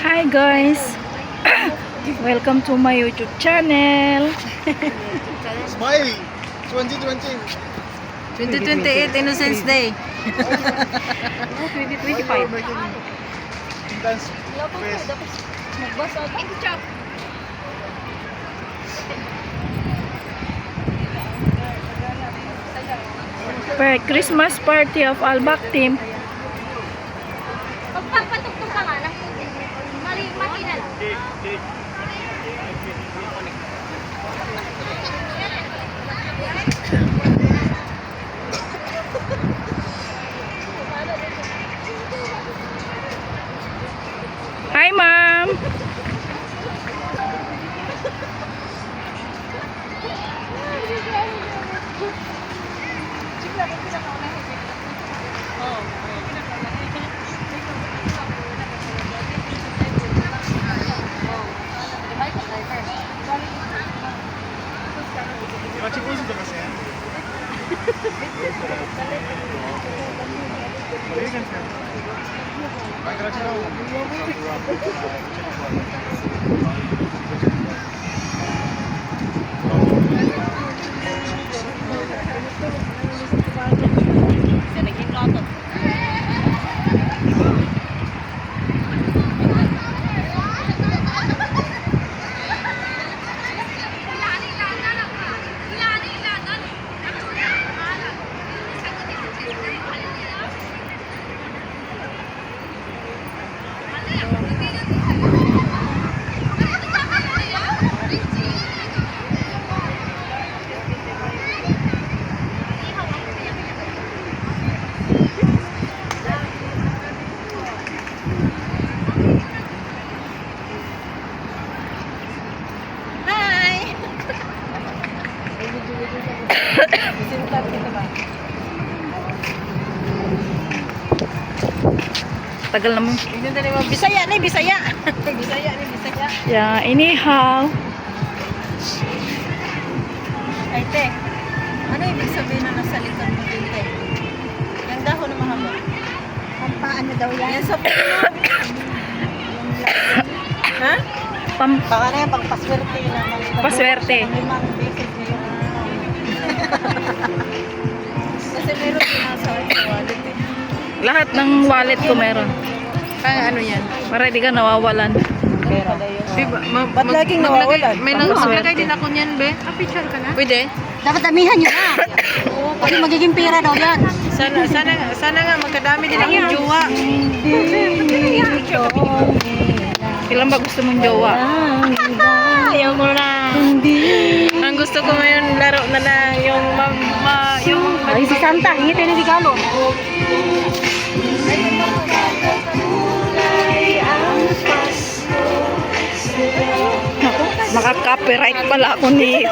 Hi guys! Welcome to my YouTube channel. Smile! 2020! 2028 Innocence Day. 2025. Dance fest. For Christmas party of Albak team. Pagpapatugtog ka nga lang. Makina lang. Hi ma'am! Machipuso to kasi yan. Balikan siya. Ay, karachi na ako. Tagal naman. Bisaya ni Bisaya. Bisaya ni Bisaya. Yeah, anyhow. Ay te, ano ibig sabihin na nasa likod mo din te? Yung dahon na mahaba. Pampaano daw yan? Yan sa ha? Baka na yan, pang paswerte naman. Paswerte. Limang beses niyo. Kasi meron din nasa wallet eh. Lahat ng wallet ko meron. Ano yan? Para di ka nawawalan. Pera. Diba? Ba't laging nawawalan? May maglagay din ako niyan, be. Picture ka na? Pwede? Dapat damihan nyo na. Kasi magiging pera daw yan. Sana nga magkadami din akong jowa. Kailan ba gusto mong jowa? Ayaw mo na. Ang gusto ko ngayon laro na lang yung yung Ay, si Santa. Hingi tayo ng regalo. Maka-copyright pala ako nito.